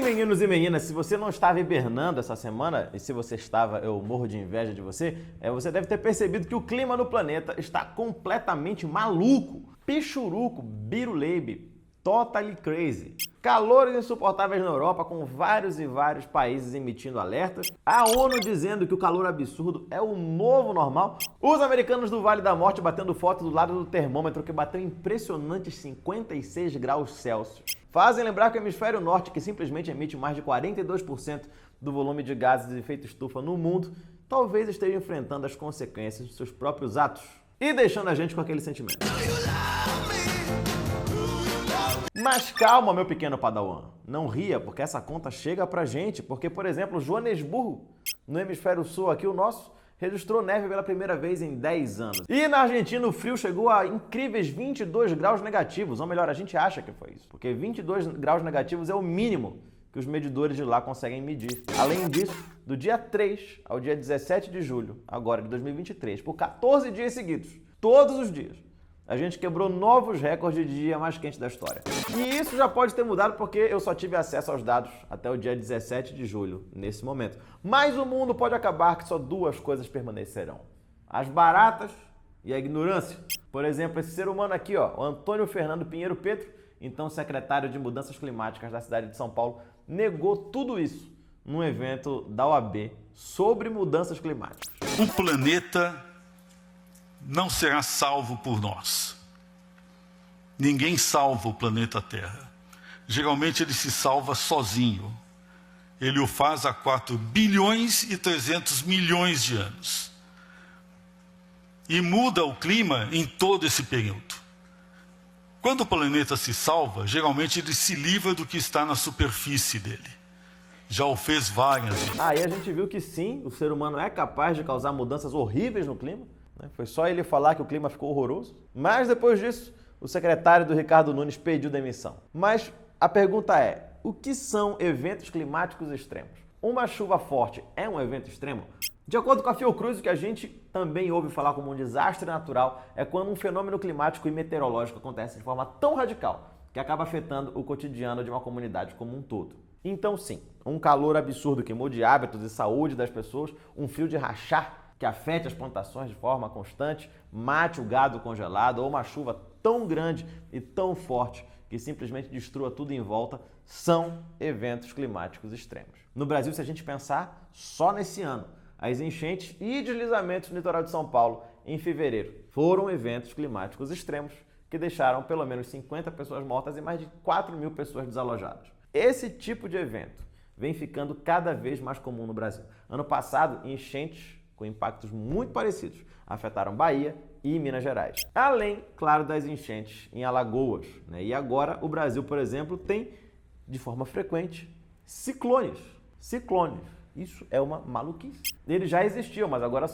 meninos e meninas, se você não estava hibernando essa semana, e se você estava, eu morro de inveja de você, você deve ter percebido que o clima no planeta está completamente maluco, pichuruco, biruleibe, totally crazy. Calores insuportáveis na Europa, com vários e vários países emitindo alertas. A ONU dizendo que o calor absurdo é o novo normal. Os americanos do Vale da Morte batendo foto do lado do termômetro que bateu impressionantes 56 graus Celsius. Fazem lembrar que o hemisfério norte, que simplesmente emite mais de 42% do volume de gases de efeito estufa no mundo, talvez esteja enfrentando as consequências de seus próprios atos e deixando a gente com aquele sentimento. Mas calma, meu pequeno padawan, não ria, porque essa conta chega pra gente, porque, por exemplo, Joanesburgo, no hemisfério sul aqui, o nosso, registrou neve pela primeira vez em 10 anos. E na Argentina o frio chegou a incríveis 22 graus negativos, ou melhor, a gente acha que foi isso, porque 22 graus negativos é o mínimo que os medidores de lá conseguem medir. Além disso, do dia 3 ao dia 17 de julho, agora de 2023, por 14 dias seguidos, todos os dias, a gente quebrou novos recordes de dia mais quente da história. E isso já pode ter mudado porque eu só tive acesso aos dados até o dia 17 de julho, nesse momento. Mas o mundo pode acabar que só duas coisas permanecerão: as baratas e a ignorância. Por exemplo, esse ser humano aqui, ó, o Antônio Fernando Pinheiro Petro, então secretário de Mudanças Climáticas da cidade de São Paulo, negou tudo isso num evento da OAB sobre mudanças climáticas. O planeta não será salvo por nós. Ninguém salva o planeta Terra. Geralmente ele se salva sozinho. Ele o faz há 4 bilhões e 300 milhões de anos. E muda o clima em todo esse período. Quando o planeta se salva, geralmente ele se livra do que está na superfície dele. Já o fez várias vezes. Aí a gente viu que sim, o ser humano é capaz de causar mudanças horríveis no clima. Foi só ele falar que o clima ficou horroroso. Mas depois disso, o secretário do Ricardo Nunes pediu demissão. Mas a pergunta é, o que são eventos climáticos extremos? Uma chuva forte é um evento extremo? De acordo com a Fiocruz, o que a gente também ouve falar como um desastre natural é quando um fenômeno climático e meteorológico acontece de forma tão radical que acaba afetando o cotidiano de uma comunidade como um todo. Então sim, um calor absurdo que mude hábitos e saúde das pessoas, um frio de rachar que afete as plantações de forma constante, mate o gado congelado, ou uma chuva tão grande e tão forte que simplesmente destrua tudo em volta, são eventos climáticos extremos. No Brasil, se a gente pensar, só nesse ano, as enchentes e deslizamentos no litoral de São Paulo em fevereiro foram eventos climáticos extremos que deixaram pelo menos 50 pessoas mortas e mais de 4.000 pessoas desalojadas. Esse tipo de evento vem ficando cada vez mais comum no Brasil. Ano passado, enchentes com impactos muito parecidos, afetaram Bahia e Minas Gerais. Além, claro, das enchentes em Alagoas. E agora o Brasil, por exemplo, tem, de forma frequente, ciclones. Ciclones. Isso é uma maluquice. Eles já existiam, mas agora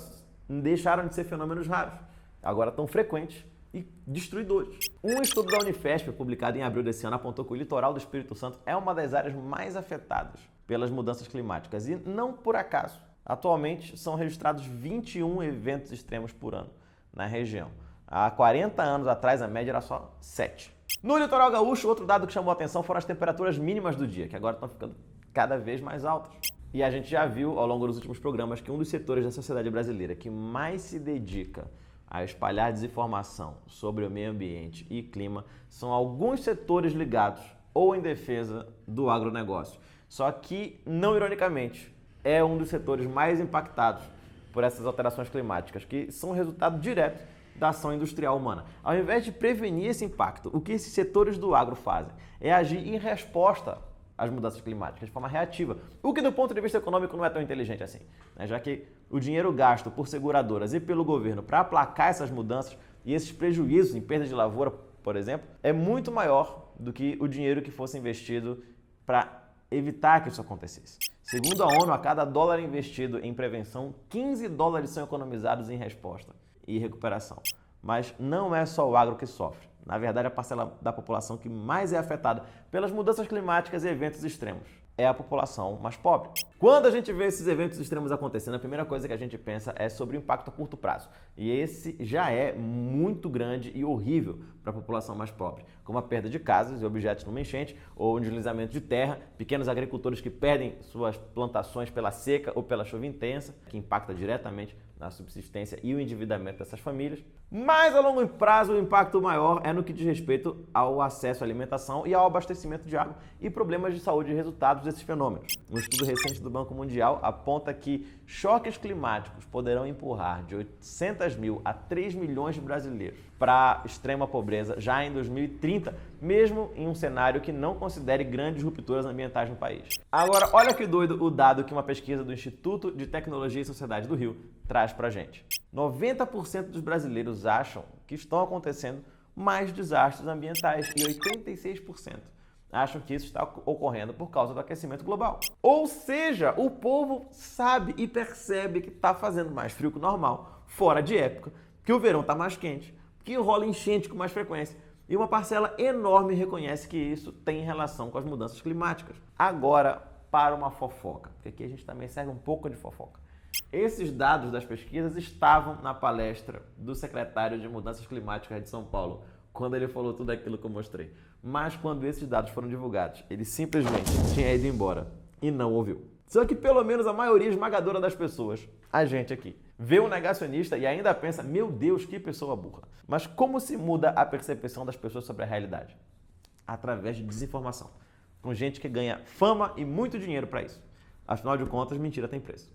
deixaram de ser fenômenos raros. Agora estão frequentes e destruidores. Um estudo da Unifesp, publicado em abril desse ano, apontou que o litoral do Espírito Santo é uma das áreas mais afetadas pelas mudanças climáticas. E não por acaso. Atualmente, são registrados 21 eventos extremos por ano na região. Há 40 anos atrás, a média era só 7. No litoral gaúcho, outro dado que chamou a atenção foram as temperaturas mínimas do dia, que agora estão ficando cada vez mais altas. E a gente já viu, ao longo dos últimos programas, que um dos setores da sociedade brasileira que mais se dedica a espalhar desinformação sobre o meio ambiente e clima são alguns setores ligados ou em defesa do agronegócio. Só que, não ironicamente, é um dos setores mais impactados por essas alterações climáticas, que são resultado direto da ação industrial humana. Ao invés de prevenir esse impacto, o que esses setores do agro fazem é agir em resposta às mudanças climáticas, de forma reativa, o que do ponto de vista econômico não é tão inteligente assim, já que o dinheiro gasto por seguradoras e pelo governo para aplacar essas mudanças e esses prejuízos em perda de lavoura, por exemplo, é muito maior do que o dinheiro que fosse investido para evitar que isso acontecesse. Segundo a ONU, a cada dólar investido em prevenção, 15 dólares são economizados em resposta e recuperação. Mas não é só o agro que sofre. Na verdade, a parcela da população que mais é afetada pelas mudanças climáticas e eventos extremos é a população mais pobre. Quando a gente vê esses eventos extremos acontecendo, a primeira coisa que a gente pensa é sobre o impacto a curto prazo. E esse já é muito grande e horrível para a população mais pobre, como a perda de casas e objetos numa enchente ou um deslizamento de terra, pequenos agricultores que perdem suas plantações pela seca ou pela chuva intensa, que impacta diretamente na subsistência e o endividamento dessas famílias. Mas a longo prazo o impacto maior é no que diz respeito ao acesso à alimentação e ao abastecimento de água e problemas de saúde e resultados desses fenômenos. Um estudo recente do Banco Mundial aponta que choques climáticos poderão empurrar de 800 mil a 3 milhões de brasileiros para extrema pobreza já em 2030, mesmo em um cenário que não considere grandes rupturas ambientais no país. Agora, olha que doido o dado que uma pesquisa do Instituto de Tecnologia e Sociedade do Rio traz pra gente. 90% dos brasileiros acham que estão acontecendo mais desastres ambientais e 86% acham que isso está ocorrendo por causa do aquecimento global. Ou seja, o povo sabe e percebe que está fazendo mais frio que o normal, fora de época, que o verão está mais quente, que rola enchente com mais frequência. E uma parcela enorme reconhece que isso tem relação com as mudanças climáticas. Agora, para uma fofoca, porque aqui a gente também segue um pouco de fofoca. Esses dados das pesquisas estavam na palestra do secretário de Mudanças Climáticas de São Paulo, quando ele falou tudo aquilo que eu mostrei. Mas quando esses dados foram divulgados, ele simplesmente tinha ido embora e não ouviu. Só que pelo menos a maioria esmagadora das pessoas, a gente aqui, vê um negacionista e ainda pensa, meu Deus, que pessoa burra. Mas como se muda a percepção das pessoas sobre a realidade? Através de desinformação. Com gente que ganha fama e muito dinheiro para isso. Afinal de contas, mentira tem preço.